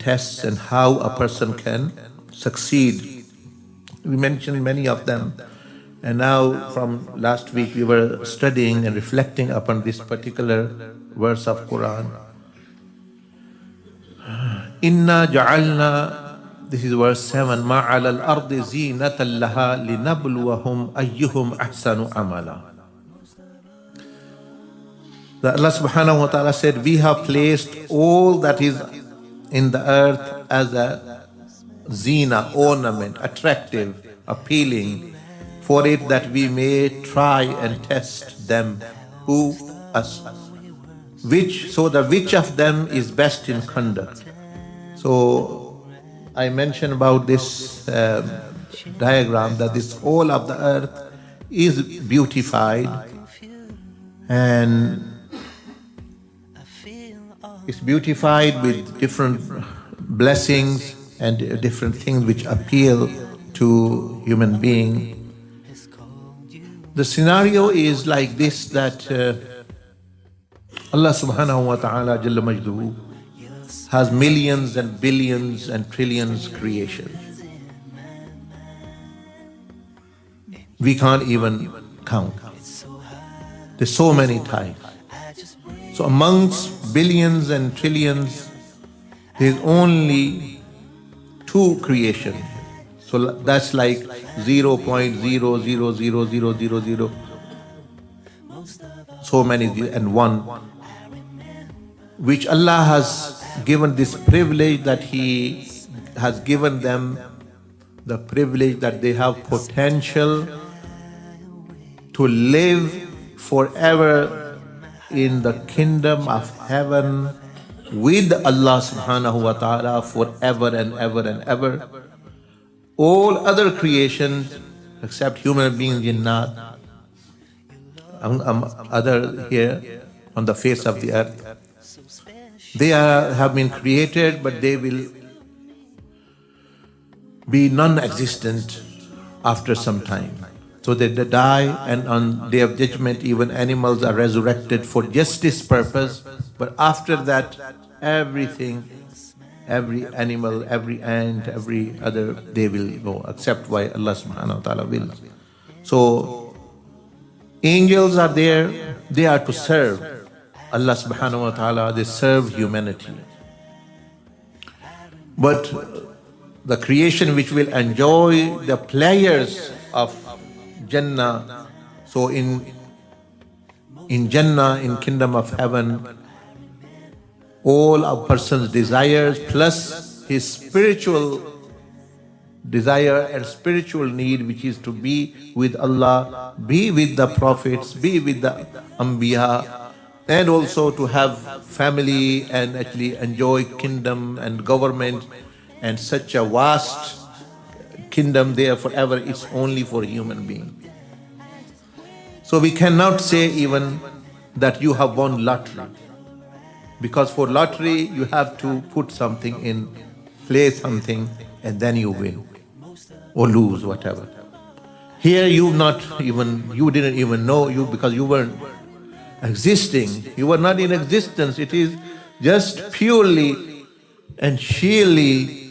tests and how a person can succeed. We mentioned many of them. And now from last week we were studying and reflecting upon this particular verse of Quran. Inna ja'alna, this is verse 7, ma'ala al-ardi zinatan laha linabluwahum ayyuhum ahsanu amala. That Allah subhanahu wa ta'ala said, we have placed all that is in the earth as a zina, ornament, attractive, appealing, for it that we may try and test them, who? Us. Which of them is best in conduct. So I mentioned about this diagram that this whole of the earth is beautified and it's beautified with different blessings and different things which appeal to human being. The scenario is like this, that Allah subhanahu wa ta'ala Jalla Majduhu has millions and billions and trillions creations. We can't even count. There's so many types. So amongst billions and trillions, there's only two creations. So that's like 0.0000000, so many, and one, which Allah has given this privilege, that He has given them the privilege that they have potential to live forever in the kingdom of heaven with Allah subhanahu wa ta'ala forever and ever and ever. All other creations, except human beings, jinnat, other here on the face of the earth, they have been created, but they will be non-existent after some time. So they die, and on Day of Judgment, even animals are resurrected for just this purpose. But after that, everything, every animal, every ant, every other, they will go, except why Allah subhanahu wa ta'ala will. So angels are there, they are to serve Allah subhanahu wa ta'ala, they serve humanity. But the creation which will enjoy the pleasures of Jannah, so in Jannah, in kingdom of heaven, all a person's desires plus his spiritual desire and spiritual need, which is to be with Allah, be with the prophets, be with the Anbiya, and also to have family and actually enjoy kingdom and government and such a vast kingdom there forever. It's only for human being. So we cannot say even that you have won lottery, because for lottery you have to put something in, play something, and then you win or lose, whatever. Here you didn't even know, because you weren't existing. You were not in existence. It is just purely and sheerly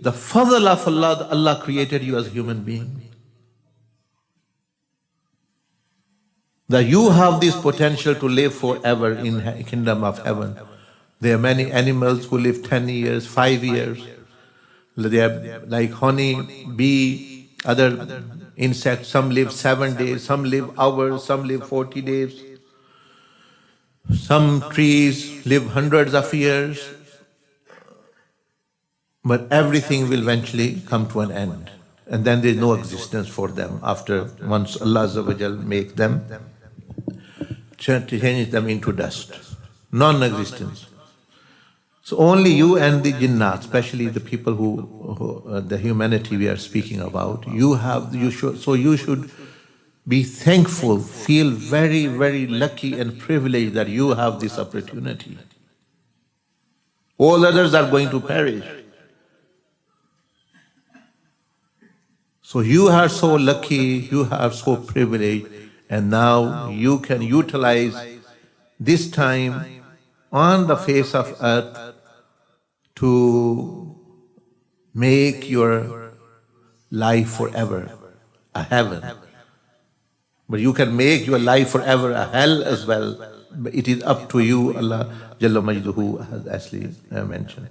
the fadl of Allah that Allah created you as a human being. That you have this potential to live forever in kingdom of heaven. There are many animals who live 10 years, 5 years. They are like honey, bee, other insects. Some live 7 days, some live hours, some live 40 days. Some trees live hundreds of years. But everything will eventually come to an end. And then there is no existence for them after, once Allah Azza wa Jal make them, change them into dust. Non-existence. So only you and the jinnat, especially the people who the humanity we are speaking about, you should be thankful, feel very, very lucky and privileged that you have this opportunity. All others are going to perish. So you are so lucky, you are so privileged, and now you can utilize this time on the face of earth to make your life forever a heaven. But you can make your life forever a hell as well. But it is up to you, Allah Jalla Majduhu has actually mentioned.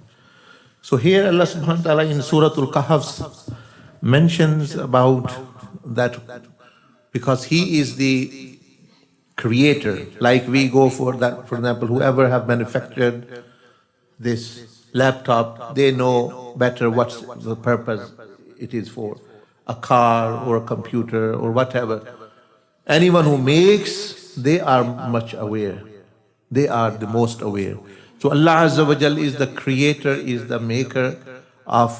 So here Allah subhanahu wa ta'ala in Surah Al-Kahf mentions about that because He is the creator. Like we go for that, for example, whoever have manufactured this laptop, they know better what's the purpose it is for. A car or a computer or whatever. Anyone who makes, they are much aware. They are the most aware. So Allah Azza wa Jal is the creator, is the maker of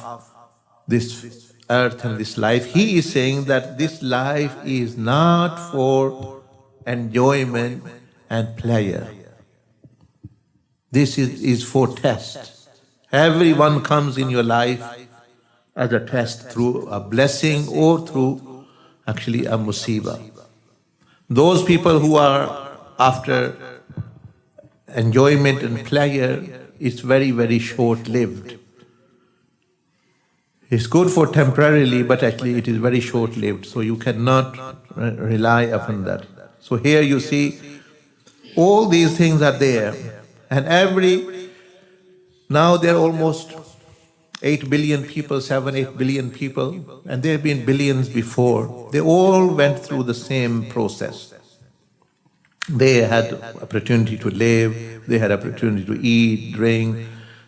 this earth and this life. He is saying that this life is not for enjoyment and pleasure. This is for test. Everyone comes in your life as a test through a blessing or through actually a musibah. Those people who are after enjoyment and pleasure, it's very, very short-lived. It's good for temporarily, but actually it is very short-lived, so you cannot rely upon that. So here you see all these things are there, and now there are almost 8 billion people, 8 billion people, and there have been billions before. They all went through the same process. They had opportunity to live, they had opportunity to eat, drink,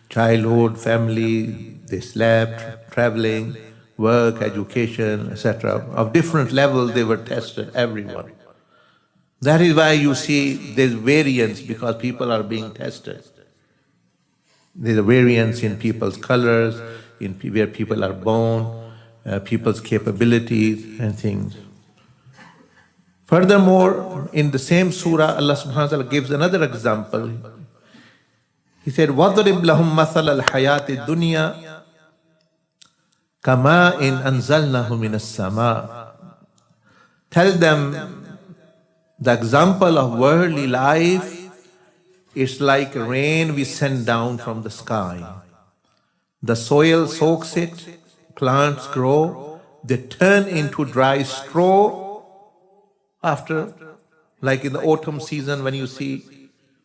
childhood, family, they slept, traveling, work, education, etc. Of different levels they were tested, everyone. That is why you see there's variance, because people are being tested. There's a variance in people's colors, in where people are born, people's capabilities and things. Furthermore, in the same surah, Allah subhanahu wa ta'ala gives another example. He said, وَضْرِبْ لَهُمْ مَثَلَ الْحَيَاةِ الدُّنْيَا كَمَاءٍ أَنزَلْنَهُ مِنَ السَّمَاءِ. Tell them the example of worldly life is like rain we send down from the sky. The soil soaks it, plants grow, they turn into dry straw after, like in the autumn season when you see,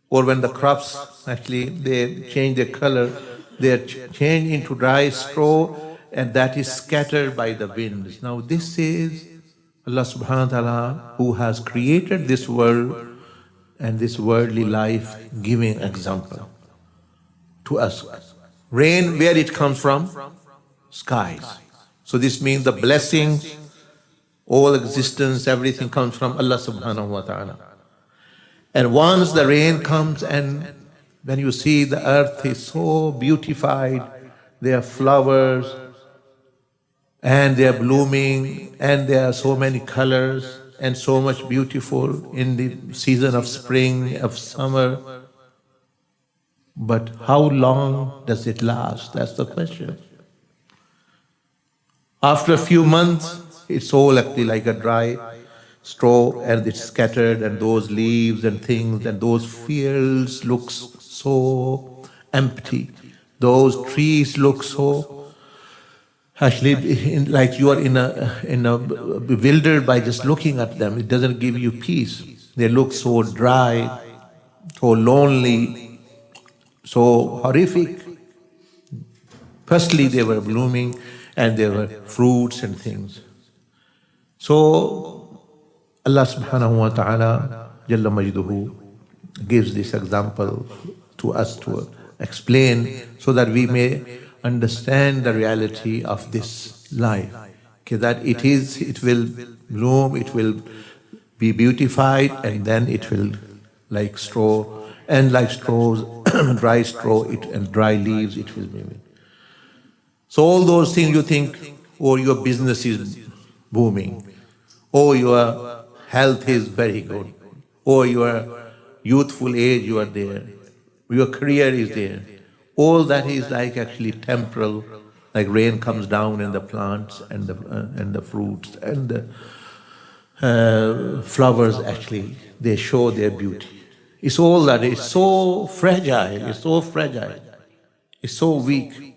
or when the crops actually, they change their color, they change into dry straw, and that is scattered by the winds. Now this is Allah subhanahu wa ta'ala who has created this world and this worldly life, giving example to us. Rain, where it comes from? Skies. So this means the blessings, all existence, everything comes from Allah subhanahu wa ta'ala. And once the rain comes, and when you see the earth is so beautified, there are flowers, and they are blooming, and there are so many colors, and so much beautiful in the season of spring, of summer. But how long does it last? That's the question. After a few months, it's all actually like a dry straw, and it's scattered, and those leaves and things, and those fields look so empty. Those trees look so, actually, like you are in a bewildered by just looking at them. It doesn't give you peace. They look so dry, so lonely, so horrific. Firstly, they were blooming, and there were fruits and things. So Allah subhanahu wa ta'ala Jalla Majduhu gives this example to us to explain, so that we may understand the reality of this life. Okay, that it will bloom, it will be beautified, and then it will, like straw, and like straws, dry straw, and dry leaves, it will be. So all those things you think, or your business is booming, or your health is very good, or your youthful age you are there, your career is there. All that is like actually temporal, like rain comes down and the plants and the fruits and the flowers actually, they show their beauty. It's all that, it's so fragile, it's so fragile. is so weak.